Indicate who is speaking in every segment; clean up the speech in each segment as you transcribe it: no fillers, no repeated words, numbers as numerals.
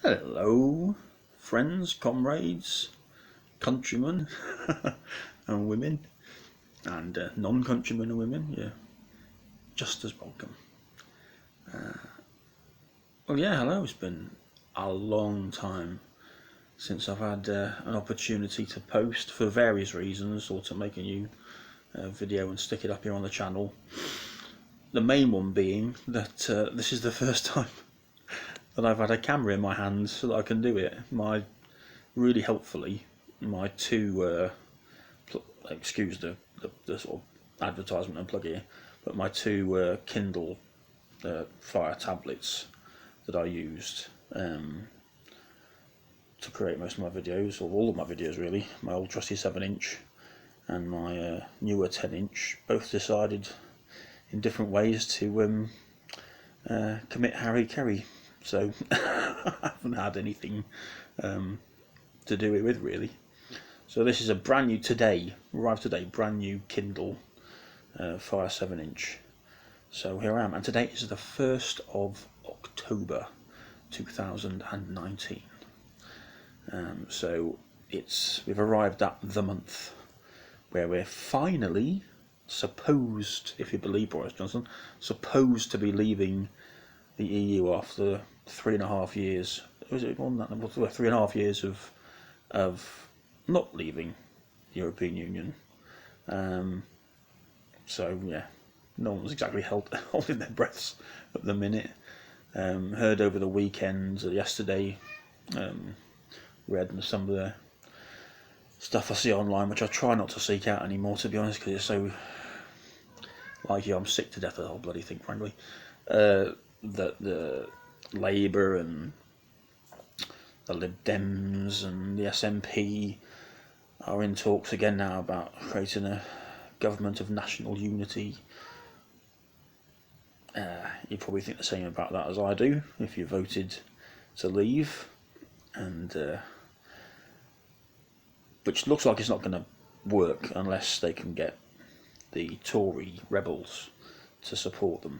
Speaker 1: Hello, friends, comrades, countrymen, and women, and non-countrymen and women. You're just as welcome. Well, yeah, hello. It's been a long time since I've had an opportunity to post for various reasons, or to make a new video and stick it up here on the channel. The main one being that this is the first time that I've had a camera in my hands so that I can do it. Really helpfully, my two, excuse the sort of advertisement and plug here, but my two Kindle Fire tablets that I used to create most of my videos, or all of my videos really, my old trusty 7-inch and my newer 10-inch, both decided in different ways to commit Harry-Kerry. So I haven't had anything to do it with really. So this is a brand new arrived today, brand new Kindle Fire 7-inch. So here I am, and today is the 1st of October 2019. So we've arrived at the month where we're finally supposed, if you believe Boris Johnson, supposed to be leaving the EU after 3.5 years. Was it more than that? 3.5 years of not leaving the European Union. So yeah, no one's exactly holding their breaths at the minute. Heard over the weekend, yesterday, read some of the stuff I see online, which I try not to seek out anymore, to be honest, because it's so, like you, I'm sick to death of the whole bloody thing, frankly. That the Labour and the LibDems and the SNP are in talks again now about creating a government of national unity. You probably think the same about that as I do, if you voted to leave, and which looks like it's not going to work unless they can get the Tory rebels to support them.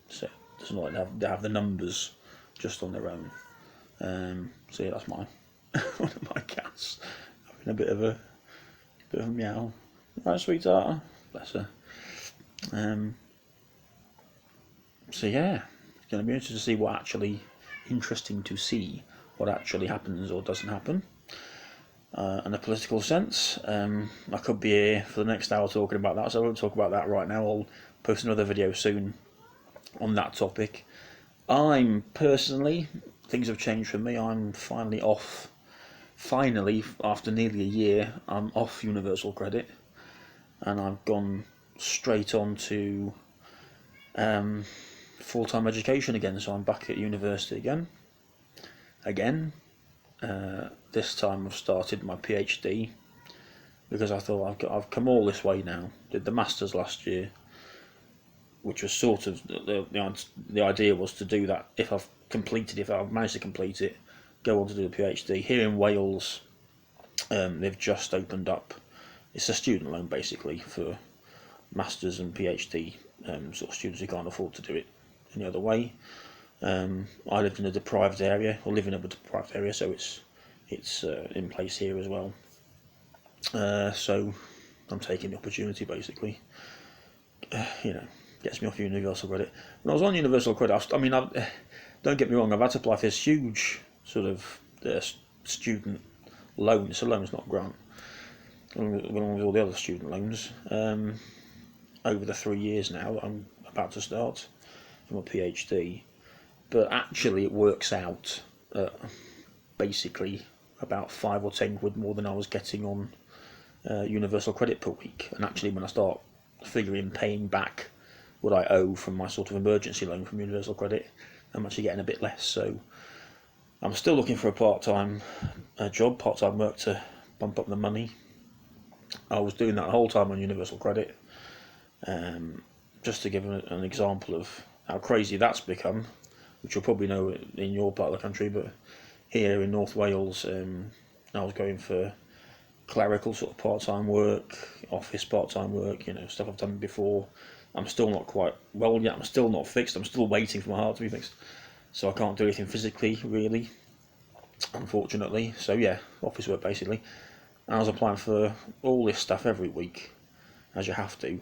Speaker 1: So it's not like they have the numbers just on their own. So yeah, that's one of my cats having a bit of a meow. Right, sweetheart, bless her. So yeah, it's going to be interesting to see what actually happens or doesn't happen. In a political sense, I could be here for the next hour talking about that, so I won't talk about that right now. I'll post another video soon on that topic. I'm personally, things have changed for me. I'm finally off. Finally, after nearly a year, I'm off universal credit, and I've gone straight on to full-time education again. So I'm back at university again. This time I've started my PhD because I thought I've come all this way now. Did the masters last year, which was sort of the idea was to do that if I've managed to complete it, go on to do the PhD. Here in Wales, they've just opened up. It's a student loan basically for masters and PhD sort of students who can't afford to do it any other way. I lived in a deprived area, or live in a deprived area, so it's in place here as well. So I'm taking the opportunity basically. Gets me off universal credit. When I was on universal credit, don't get me wrong, I've had to apply for this huge sort of student loan. It's a loan, it's not a grant, along with all the other student loans. Over the 3 years now that I'm about to start for my PhD, but actually it works out basically about 5 or 10 quid more than I was getting on universal credit per week. And actually, when I start paying back what I owe from my sort of emergency loan from universal credit, I'm actually getting a bit less. So I'm still looking for a part-time work to bump up the money. I was doing that the whole time on universal credit. Just to give an example of how crazy that's become, which you'll probably know in your part of the country, but here in North Wales, I was going for clerical sort of part-time work, office part-time work, stuff I've done before. I'm still not quite well yet. I'm still not fixed. I'm still waiting for my heart to be fixed, so I can't do anything physically really. unfortunately. So yeah, office work basically. And I was applying for all this stuff every week, as you have to.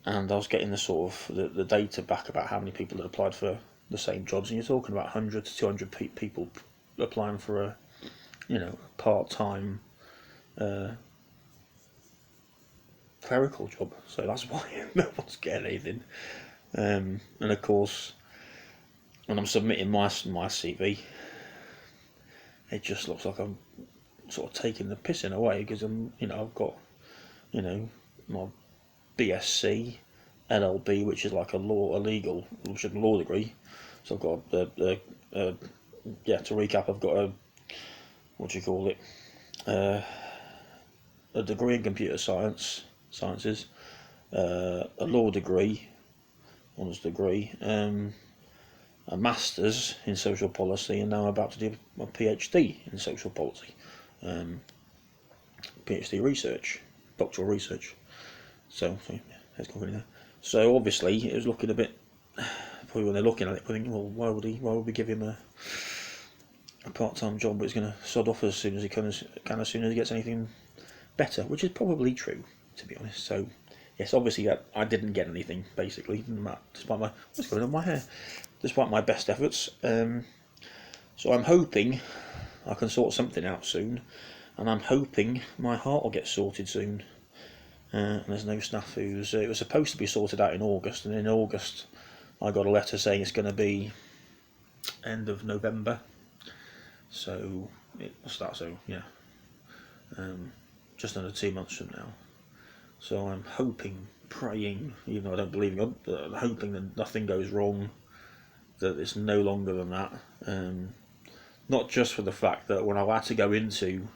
Speaker 1: And I was getting the sort of the data back about how many people had applied for the same jobs, and you're talking about 100 to 200 people applying for a, part-time clerical job. So that's why no one's getting anything. And of course, when I'm submitting my CV, it just looks like I'm sort of taking the piss in a way, because I've got, my BSc, LLB, which is like a legal law degree. So I've got to recap, I've got a degree in computer sciences, a law degree, honours degree, a master's in social policy, and now I'm about to do my PhD in social policy, PhD research, doctoral research. So let's go in there. So obviously it was looking a bit, probably when they're looking at it, thinking, well, why would we give him a part-time job, but he's going to sod off as soon as he can, as soon as he gets anything better, which is probably true, to be honest. So yes, obviously I didn't get anything, basically, despite my, what's going on with my hair, despite my best efforts. So I'm hoping I can sort something out soon, and I'm hoping my heart will get sorted soon. And there's no snafus. It was supposed to be sorted out in August, and in August I got a letter saying it's going to be end of November. So what's that? So yeah, just under 2 months from now. So I'm hoping, praying, even though I don't believe in God, but I'm hoping that nothing goes wrong, that it's no longer than that. Not just for the fact that when I had to go into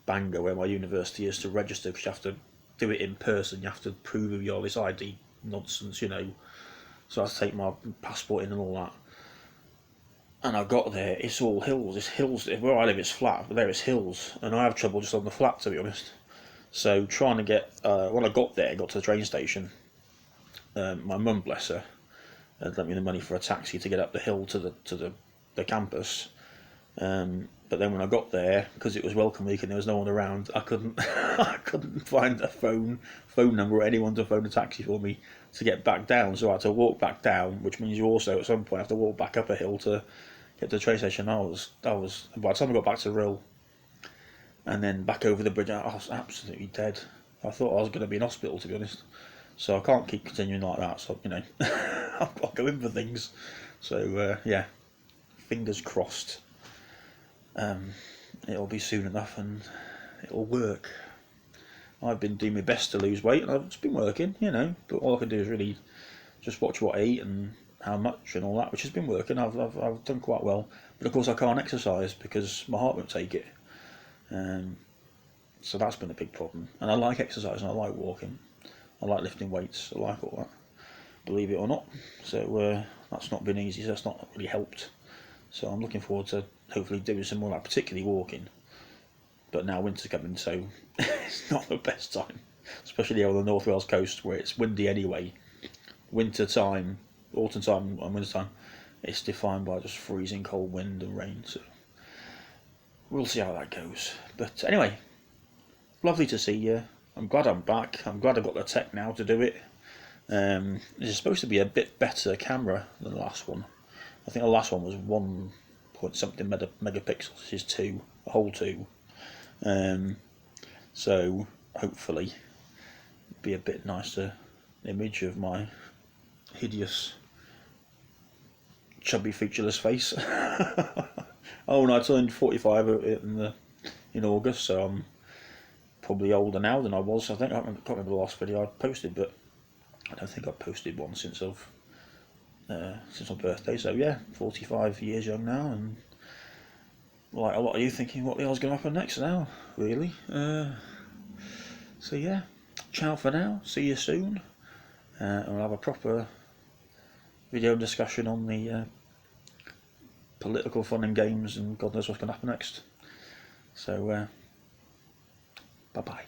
Speaker 1: Bangor, where my university is, to register, because you have to do it in person, you have to prove all this ID nonsense, so I had to take my passport in and all that. And I got there, it's all hills. It's hills. Where I live, it's flat, but there it's hills, and I have trouble just on the flat, to be honest. So trying to get, when I got there, got to the train station, my mum, bless her, had lent me the money for a taxi to get up the hill to the campus. But then when I got there, because it was welcome week and there was no one around, I couldn't I couldn't find a phone number or anyone to phone a taxi for me to get back down. So I had to walk back down, which means you also at some point have to walk back up a hill to get to the train station. I was by the time I got back to Rill and then back over the bridge, I was absolutely dead. I thought I was going to be in hospital, to be honest. So I can't keep continuing like that. So I've got to go in for things. So yeah, fingers crossed. It'll be soon enough and it'll work. I've been doing my best to lose weight, and it's been working, but all I can do is really just watch what I eat and how much and all that, which has been working. I've done quite well, but of course I can't exercise because my heart won't take it. So that's been a big problem. And I like exercising, I like walking, I like lifting weights, I like all that, believe it or not. So that's not been easy, so that's not really helped. So I'm looking forward to hopefully doing some more of that, particularly walking. But now winter's coming, so it's not the best time, especially on the North Wales coast where it's windy anyway. Winter time, autumn time and winter time, it's defined by just freezing cold wind and rain. So we'll see how that goes. But anyway, lovely to see you. I'm glad I'm back. I'm glad I've got the tech now to do it. This is supposed to be a bit better camera than the last one. I think the last one was 1 point something megapixels. This is 2, a whole 2. So hopefully it'll be a bit nicer image of my hideous, chubby, featureless face. Oh, and I turned 45 in August, so I'm probably older now than I was. I can't remember the last video I posted, but I don't think I've posted one since my birthday. So yeah, 45 years young now, and like a lot of you thinking, what the hell's going to happen next now, really? So yeah, ciao for now, see you soon, and we'll have a proper video discussion on the political fun and games, and God knows what's going to happen next. So bye bye.